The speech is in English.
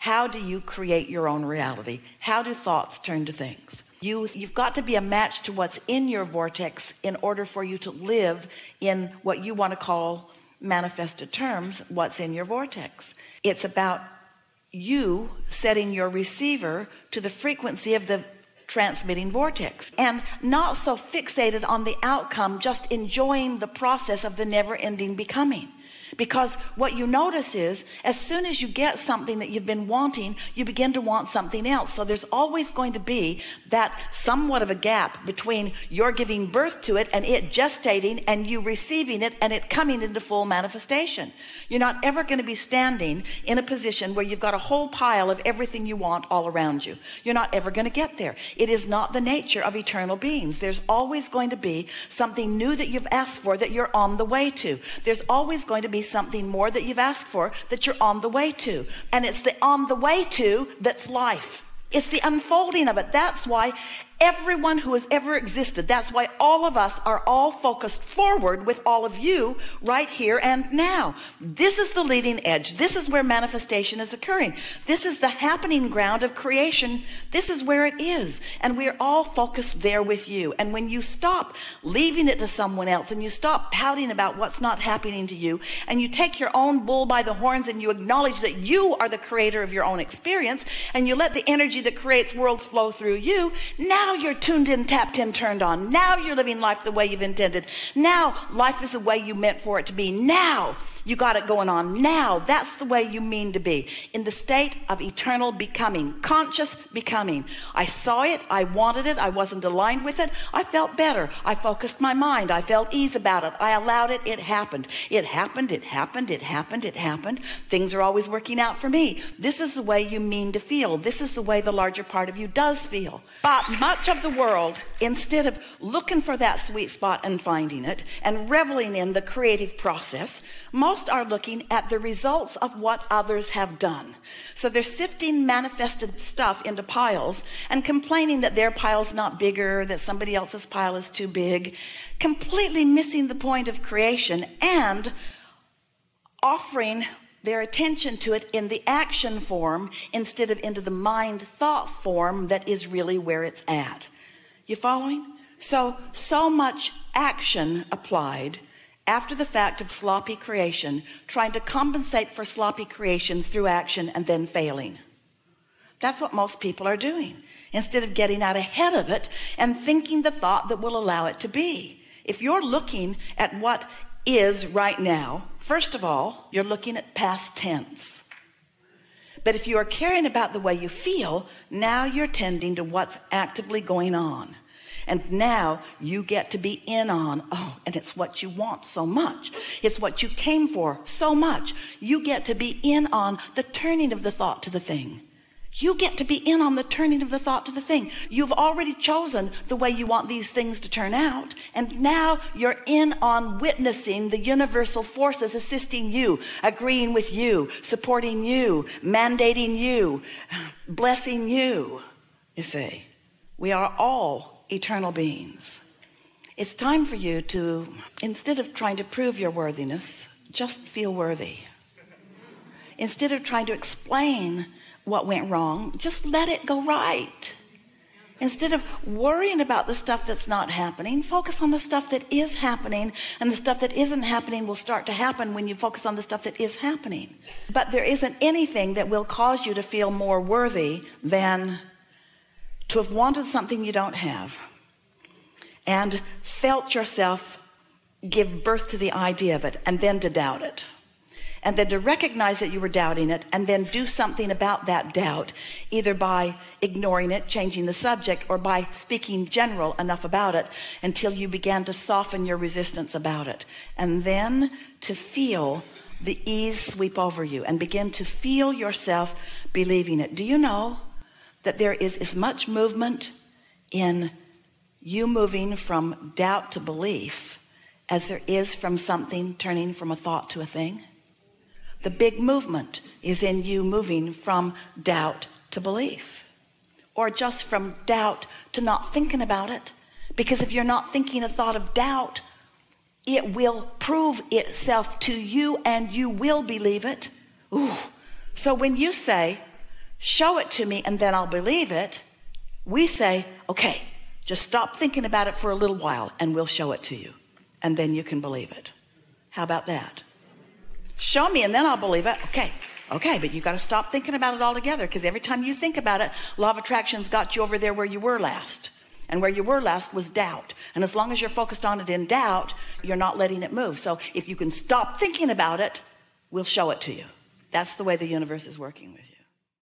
How do you create your own reality? How do thoughts turn to things? You've got to be a match to what's in your vortex in order for you to live in what you want to call manifested terms, what's in your vortex. It's about you setting your receiver to the frequency of the transmitting vortex and not so fixated on the outcome, just enjoying the process of the never-ending becoming. Because what you notice is, as soon as you get something that you've been wanting, you begin to want something else. So there's always going to be that somewhat of a gap between your giving birth to it and it gestating and you receiving it and it coming into full manifestation. You're not ever going to be standing in a position where you've got a whole pile of everything you want all around you. You're not ever going to get there. It is not the nature of eternal beings. There's always going to be something new that you've asked for that you're on the way to. There's always going to be something more that you've asked for that you're on the way to. And it's the on the way to that's life. It's the unfolding of it. That's why everyone who has ever existed, that's why all of us are all focused forward with all of you right here and now. This is the leading edge. This is where manifestation is occurring. This is the happening ground of creation. This is where it is. And we're all focused there with you. And when you stop leaving it to someone else and you stop pouting about what's not happening to you and you take your own bull by the horns and you acknowledge that you are the creator of your own experience and you let the energy that creates worlds flow through you, now you're tuned in, tapped in, turned on. Now you're living life the way you've intended. Now life is the way you meant for it to be. Now you got it going on. Now that's the way you mean to be, in the state of eternal becoming, conscious becoming. I saw it, I wanted it, I wasn't aligned with it, I felt better, I focused my mind, I felt ease about it, I allowed it, it happened. It happened, it happened, it happened, it happened. Things are always working out for me. This is the way you mean to feel. This is the way the larger part of you does feel. But much of the world, instead of looking for that sweet spot and finding it and reveling in the creative process, most are looking at the results of what others have done. So they're sifting manifested stuff into piles and complaining that their pile's not bigger, that somebody else's pile is too big, completely missing the point of creation and offering their attention to it in the action form instead of into the mind thought form that is really where it's at. You following? So much action applied after the fact of sloppy creation, trying to compensate for sloppy creations through action and then failing. That's what most people are doing, instead of getting out ahead of it and thinking the thought that will allow it to be. If you're looking at what is right now, first of all, you're looking at past tense. But if you are caring about the way you feel, now you're tending to what's actively going on. And now you get to be in on, and it's what you want so much. It's what you came for so much. You get to be in on the turning of the thought to the thing. You get to be in on the turning of the thought to the thing. You've already chosen the way you want these things to turn out. And now you're in on witnessing the universal forces assisting you, agreeing with you, supporting you, mandating you, blessing you. You see, we are all eternal beings. It's time for you to, instead of trying to prove your worthiness, just feel worthy. Instead of trying to explain what went wrong, just let it go right. Instead of worrying about the stuff that's not happening, focus on the stuff that is happening, and the stuff that isn't happening will start to happen when you focus on the stuff that is happening. But there isn't anything that will cause you to feel more worthy than to have wanted something you don't have and felt yourself give birth to the idea of it and then to doubt it. And then to recognize that you were doubting it and then do something about that doubt, either by ignoring it, changing the subject, or by speaking general enough about it until you began to soften your resistance about it. And then to feel the ease sweep over you and begin to feel yourself believing it. Do you know that there is as much movement in you moving from doubt to belief as there is from something turning from a thought to a thing? The big movement is in you moving from doubt to belief, or just from doubt to not thinking about it. Because if you're not thinking a thought of doubt, it will prove itself to you and you will believe it. Ooh. So when you say, show it to me and then I'll believe it. We say, okay, just stop thinking about it for a little while and we'll show it to you. And then you can believe it. How about that? Show me and then I'll believe it. Okay, but you got to stop thinking about it altogether, because every time you think about it, law of attraction's got you over there where you were last. And where you were last was doubt. And as long as you're focused on it in doubt, you're not letting it move. So if you can stop thinking about it, we'll show it to you. That's the way the universe is working with you.